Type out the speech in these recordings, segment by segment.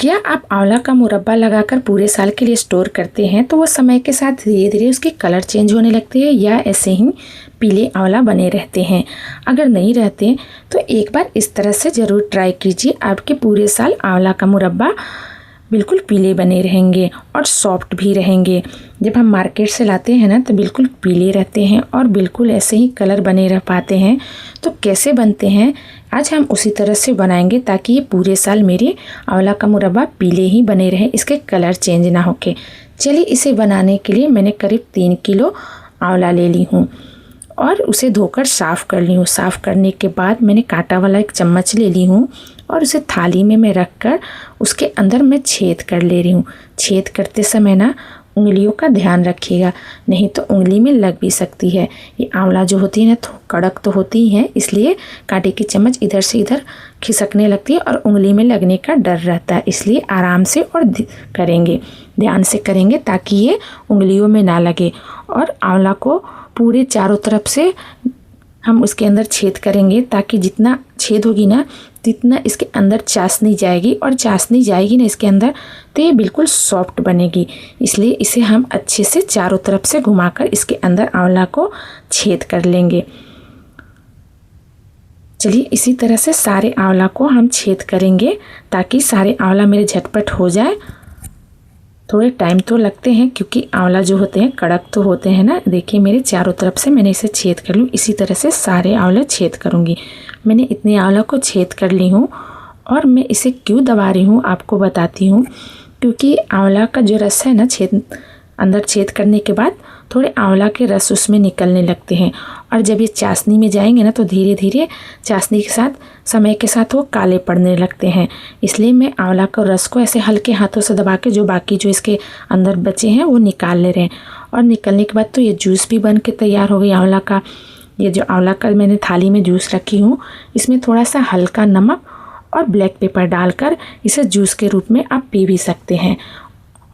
क्या आप आंवला का मुरब्बा लगाकर पूरे साल के लिए स्टोर करते हैं तो वो समय के साथ धीरे धीरे उसके कलर चेंज होने लगते हैं या ऐसे ही पीले आंवला बने रहते हैं? अगर नहीं रहते तो एक बार इस तरह से ज़रूर ट्राई कीजिए। आपके पूरे साल आंवला का मुरब्बा बिल्कुल पीले बने रहेंगे और सॉफ्ट भी रहेंगे। जब हम मार्केट से लाते हैं ना तो बिल्कुल पीले रहते हैं और बिल्कुल ऐसे ही कलर बने रह पाते हैं। तो कैसे बनते हैं आज हम उसी तरह से बनाएंगे ताकि ये पूरे साल मेरे आंवला का मुरब्बा पीले ही बने रहे, इसके कलर चेंज ना होके। चलिए इसे बनाने के लिए मैंने करीब 3 किलो आंवला ले ली हूँ और उसे धोकर साफ़ कर ली हूँ। साफ़ करने के बाद मैंने कांटा वाला एक चम्मच ले ली हूँ और उसे थाली में मैं रख कर उसके अंदर मैं छेद कर ले रही हूँ। छेद करते समय ना उंगलियों का ध्यान रखिएगा, नहीं तो उंगली में लग भी सकती है। ये आंवला जो होती है ना तो कड़क तो होती ही है, इसलिए कांटे की चम्मच इधर से इधर खिसकने लगती है और उंगली में लगने का डर रहता है। इसलिए आराम से और करेंगे, ध्यान से करेंगे ताकि ये उंगलियों में ना लगे। और आंवला को पूरे चारों तरफ से हम उसके अंदर छेद करेंगे ताकि जितना छेद होगी ना जितना इसके अंदर चाशनी जाएगी और चाशनी जाएगी ना इसके अंदर तो ये बिल्कुल सॉफ्ट बनेगी। इसलिए इसे हम अच्छे से चारों तरफ से घुमाकर इसके अंदर आंवला को छेद कर लेंगे। चलिए इसी तरह से सारे आंवला को हम छेद करेंगे ताकि सारे आंवला मेरे झटपट हो जाए। थोड़े टाइम तो लगते हैं क्योंकि आंवला जो होते हैं कड़क तो होते हैं ना। देखिए मेरे चारों तरफ से मैंने इसे छेद कर लूँ। इसी तरह से सारे आंवले छेद करूँगी। मैंने इतने आंवला को छेद कर ली हूँ और मैं इसे क्यों दबा रही हूँ आपको बताती हूँ। क्योंकि आंवला का जो रस है ना अंदर छेद करने के बाद थोड़े आंवला के रस उसमें निकलने लगते हैं और जब ये चाशनी में जाएंगे ना तो धीरे धीरे चाशनी के साथ समय के साथ वो काले पड़ने लगते हैं। इसलिए मैं आंवला का रस को ऐसे हल्के हाथों से दबा के जो बाकी जो इसके अंदर बचे हैं वो निकाल ले रहे हैं। और निकलने के बाद तो ये जूस भी बन के तैयार हो गई आंवला का। ये जो आंवला का मैंने थाली में जूस रखी हूँ इसमें थोड़ा सा हल्का नमक और ब्लैक पेपर डालकर इसे जूस के रूप में आप पी भी सकते हैं।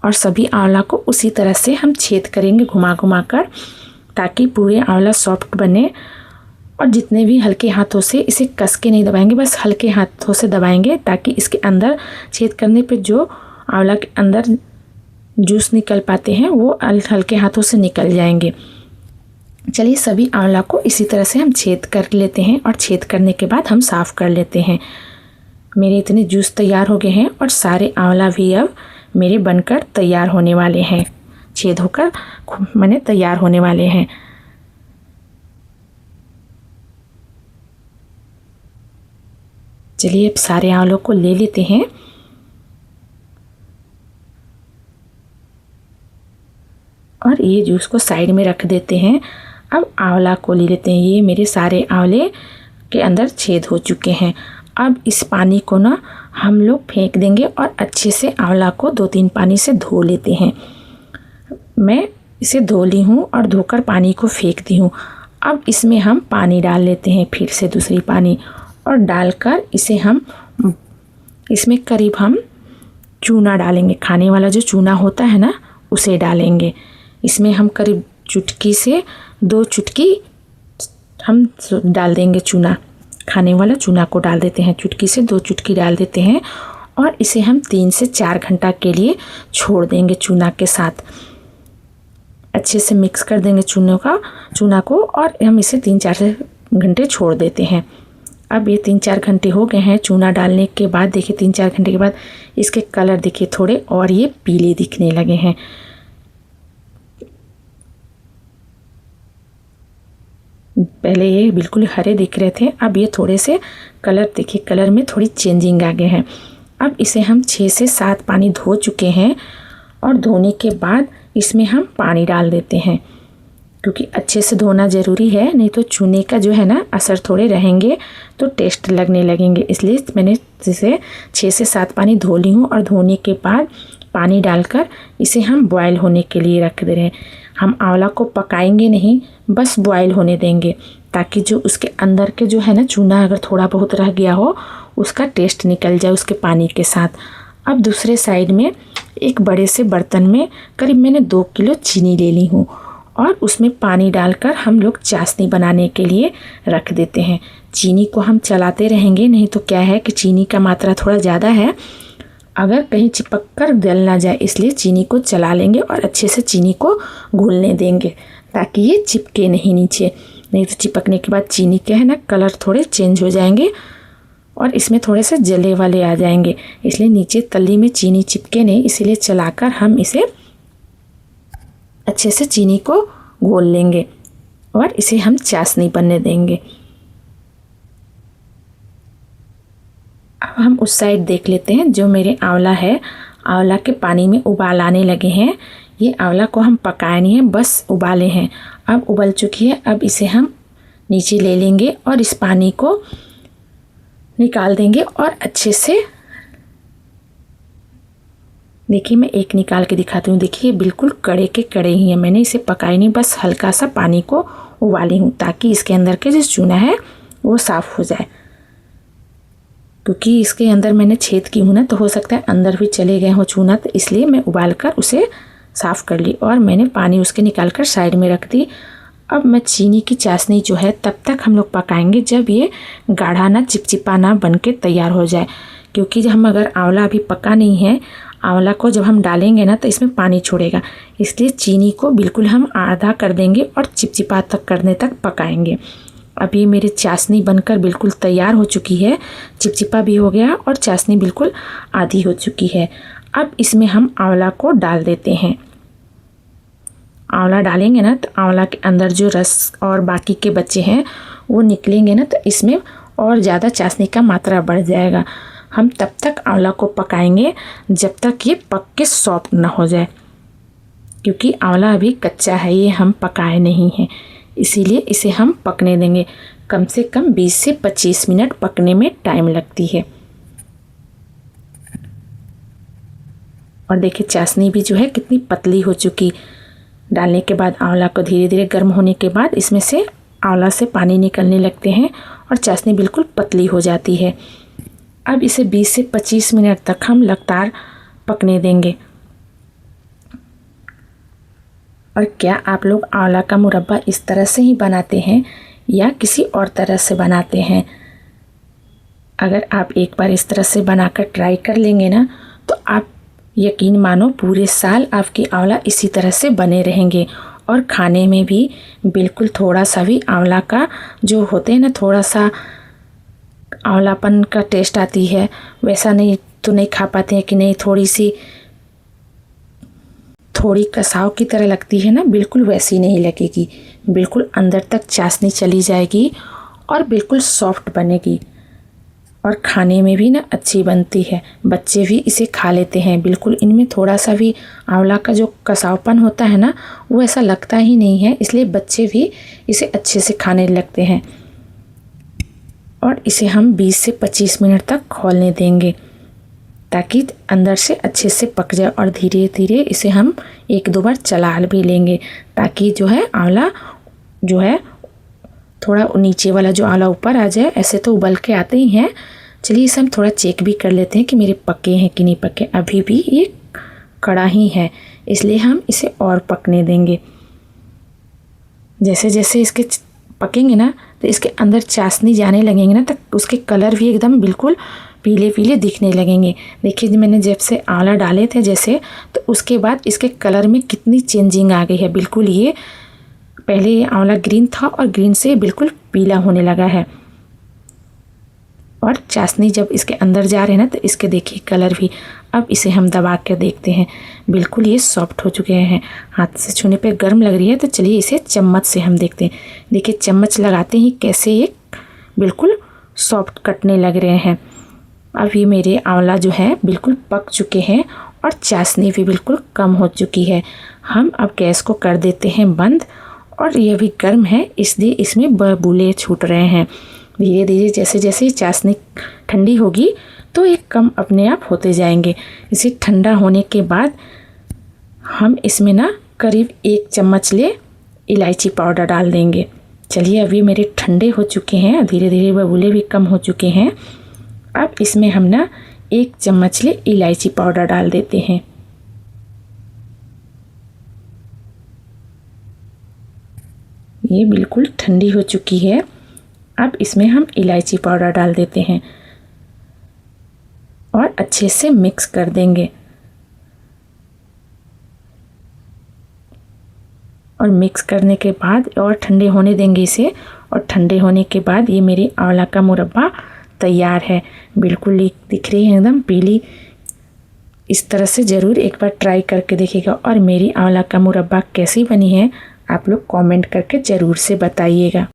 और सभी आंवला को उसी तरह से हम छेद करेंगे घुमा घुमा कर ताकि पूरे आंवला सॉफ्ट बने। और जितने भी हल्के हाथों से इसे कस के नहीं दबाएंगे, बस हल्के हाथों से दबाएंगे ताकि इसके अंदर छेद करने पे जो आंवला के अंदर जूस निकल पाते हैं वो हल्के हाथों से निकल जाएंगे। चलिए सभी आंवला को इसी तरह से हम छेद कर लेते हैं और छेद करने के बाद हम साफ़ कर लेते हैं। मेरे इतने जूस तैयार हो गए हैं और सारे आंवला भी अब मेरे बनकर तैयार होने वाले हैं, छेद होकर मैंने तैयार होने वाले हैं। चलिए अब सारे आंवलों को ले लेते हैं और ये जूस को साइड में रख देते हैं। अब आंवला को ले लेते हैं। ये मेरे सारे आंवले के अंदर छेद हो चुके हैं। अब इस पानी को ना हम लोग फेंक देंगे और अच्छे से आंवला को 2-3 पानी से धो लेते हैं। मैं इसे धो ली हूँ और धोकर पानी को फेंक दी हूँ। अब इसमें हम पानी डाल लेते हैं, फिर से दूसरी पानी और डालकर इसे हम इसमें करीब हम चूना डालेंगे। खाने वाला जो चूना होता है ना उसे डालेंगे। इसमें हम करीब चुटकी से 2 चुटकी हम डाल देंगे चूना। खाने वाला चूना को डाल देते हैं, चुटकी से 2 चुटकी डाल देते हैं और इसे हम 3 से 4 घंटा के लिए छोड़ देंगे चूना के साथ। अच्छे से मिक्स कर देंगे चूना को और हम इसे 3-4 घंटे छोड़ देते हैं। अब ये 3-4 घंटे हो गए हैं चूना डालने के बाद। देखिए 3-4 घंटे के बाद इसके कलर देखिए थोड़े और ये पीले दिखने लगे हैं। पहले ये बिल्कुल हरे दिख रहे थे, अब ये थोड़े से कलर देखिए कलर में थोड़ी चेंजिंग आ गए हैं। अब इसे हम 6 से 7 पानी धो चुके हैं और धोने के बाद इसमें हम पानी डाल देते हैं क्योंकि अच्छे से धोना ज़रूरी है, नहीं तो चूने का जो है ना असर थोड़े रहेंगे तो टेस्ट लगने लगेंगे। इसलिए मैंने इसे 6 से 7 पानी धो ली हूँ और धोने के बाद पानी डालकर इसे हम बॉयल होने के लिए रख दे रहे हैं। हम आंवला को पकाएंगे नहीं, बस बॉयल होने देंगे ताकि जो उसके अंदर के जो है ना चूना अगर थोड़ा बहुत रह गया हो उसका टेस्ट निकल जाए उसके पानी के साथ। अब दूसरे साइड में एक बड़े से बर्तन में करीब मैंने 2 किलो चीनी ले ली हूँ और उसमें पानी डालकर हम लोग चाशनी बनाने के लिए रख देते हैं। चीनी को हम चलाते रहेंगे, नहीं तो क्या है कि चीनी का मात्रा थोड़ा ज़्यादा है अगर कहीं चिपक कर गल ना जाए, इसलिए चीनी को चला लेंगे और अच्छे से चीनी को घुलने देंगे ताकि ये चिपके नहीं नीचे। नहीं तो चिपकने के बाद चीनी के है ना कलर थोड़े चेंज हो जाएंगे और इसमें थोड़े से जले वाले आ जाएंगे, इसलिए नीचे तली में चीनी चिपके नहीं, इसीलिए चलाकर हम इसे अच्छे से चीनी को घोल लेंगे और इसे हम चाशनी बनने देंगे। अब हम उस साइड देख लेते हैं। जो मेरे आंवला है, आंवला के पानी में उबाल आने लगे हैं। ये आंवला को हम पकाए नहीं है, बस उबाले हैं। अब उबल चुकी है। अब इसे हम नीचे ले लेंगे और इस पानी को निकाल देंगे और अच्छे से देखिए, मैं एक निकाल के दिखाती हूँ। देखिए बिल्कुल कड़े के कड़े ही है, मैंने इसे पकाई नहीं, बस हल्का सा पानी को उबाली हूँ ताकि इसके अंदर के जो चूना है वो साफ़ हो जाए। क्योंकि इसके अंदर मैंने छेद की हूँ ना, तो हो सकता है अंदर भी चले गए हो चूना, तो इसलिए मैं उबाल कर उसे साफ़ कर ली और मैंने पानी उसके निकाल कर साइड में रख दी। अब मैं चीनी की चाशनी जो है तब तक हम लोग पकाएंगे जब ये गाढ़ा ना चिपचिपा ना बन के तैयार हो जाए। क्योंकि जब हम अगर आंवला अभी पका नहीं है, आंवला को जब हम डालेंगे ना तो इसमें पानी छोड़ेगा, इसलिए चीनी को बिल्कुल हम आधा कर देंगे और चिपचिपा तक करने तक पकाएंगे। अब ये मेरी चाशनी बनकर बिल्कुल तैयार हो चुकी है, चिपचिपा भी हो गया और चाशनी बिल्कुल आधी हो चुकी है। अब इसमें हम आंवला को डाल देते हैं। आंवला डालेंगे ना तो आंवला के अंदर जो रस और बाकी के बच्चे हैं वो निकलेंगे ना, तो इसमें और ज़्यादा चाशनी का मात्रा बढ़ जाएगा। हम तब तक आंवला को पकाएंगे जब तक ये पक के सॉफ्ट ना हो जाए, क्योंकि आंवला अभी कच्चा है, ये हम पकाए नहीं हैं, इसीलिए इसे हम पकने देंगे। कम से कम 20 से 25 मिनट पकने में टाइम लगती है। और देखिए चाशनी भी जो है कितनी पतली हो चुकी। डालने के बाद आंवला को धीरे धीरे गर्म होने के बाद इसमें से आंवला से पानी निकलने लगते हैं और चाशनी बिल्कुल पतली हो जाती है। अब इसे 20 से 25 मिनट तक हम लगातार पकने देंगे। और क्या आप लोग आंवला का मुरब्बा इस तरह से ही बनाते हैं या किसी और तरह से बनाते हैं? अगर आप एक बार इस तरह से बनाकर ट्राई कर लेंगे ना, तो आप यकीन मानो पूरे साल आपकी आंवला इसी तरह से बने रहेंगे और खाने में भी बिल्कुल थोड़ा सा भी आंवला का जो होते हैं ना, थोड़ा सा आंवलापन का टेस्ट आती है, वैसा नहीं तो नहीं खा पाते हैं कि नहीं थोड़ी कसाव की तरह लगती है ना, बिल्कुल वैसी नहीं लगेगी। बिल्कुल अंदर तक चाशनी चली जाएगी और बिल्कुल सॉफ्ट बनेगी और खाने में भी ना अच्छी बनती है। बच्चे भी इसे खा लेते हैं, बिल्कुल इनमें थोड़ा सा भी आंवला का जो कसावपन होता है ना वो ऐसा लगता ही नहीं है, इसलिए बच्चे भी इसे अच्छे से खाने लगते हैं। और इसे हम 20 से 25 मिनट तक खौलने देंगे ताकि अंदर से अच्छे से पक जाए और धीरे धीरे इसे हम 1-2 बार चला भी लेंगे ताकि जो है आंवला जो है थोड़ा नीचे वाला जो आंवला ऊपर आ जाए। ऐसे तो उबल के आते ही हैं। चलिए इसे हम थोड़ा चेक भी कर लेते हैं कि मेरे पके हैं कि नहीं पके। अभी भी ये कड़ा ही है, इसलिए हम इसे और पकने देंगे। जैसे जैसे इसके पकेंगे ना तो इसके अंदर चाशनी जाने लगेंगे ना, तो उसके कलर भी एकदम बिल्कुल पीले पीले दिखने लगेंगे। देखिए मैंने जब से आंवला डाले थे जैसे, तो उसके बाद इसके कलर में कितनी चेंजिंग आ गई है। बिल्कुल ये पहले ये आंवला ग्रीन था और ग्रीन से बिल्कुल पीला होने लगा है। और चाशनी जब इसके अंदर जा रहे हैं ना तो इसके देखिए कलर भी। अब इसे हम दबा कर देखते हैं, बिल्कुल ये सॉफ्ट हो चुके हैं। हाथ से छूने पे गर्म लग रही है, तो चलिए इसे चम्मच से हम देखते हैं। देखिए चम्मच लगाते ही कैसे ये बिल्कुल सॉफ्ट कटने लग रहे हैं। अब ये मेरे आंवला जो है बिल्कुल पक चुके हैं और चाशनी भी बिल्कुल कम हो चुकी है। हम अब गैस को कर देते हैं बंद। और ये भी गर्म है, इसलिए इसमें बबूले छूट रहे हैं। धीरे धीरे जैसे जैसे चाशनी ठंडी होगी तो ये कम अपने आप होते जाएंगे। इसे ठंडा होने के बाद हम इसमें ना करीब 1 चम्मच इलायची पाउडर डाल देंगे। चलिए अभी मेरे ठंडे हो चुके हैं, धीरे धीरे बबूले भी कम हो चुके हैं। अब इसमें हम ना 1 चम्मच इलायची पाउडर डाल देते हैं। ये बिल्कुल ठंडी हो चुकी है। अब इसमें हम इलायची पाउडर डाल देते हैं और अच्छे से मिक्स कर देंगे। और मिक्स करने के बाद और ठंडे होने देंगे इसे। और ठंडे होने के बाद ये मेरी आंवला का मुरब्बा तैयार है। बिल्कुल दिख रही है एकदम पीली। इस तरह से ज़रूर एक बार ट्राई करके देखिएगा। और मेरी आंवला का मुरब्बा कैसी बनी है आप लोग कमेंट करके ज़रूर से बताइएगा।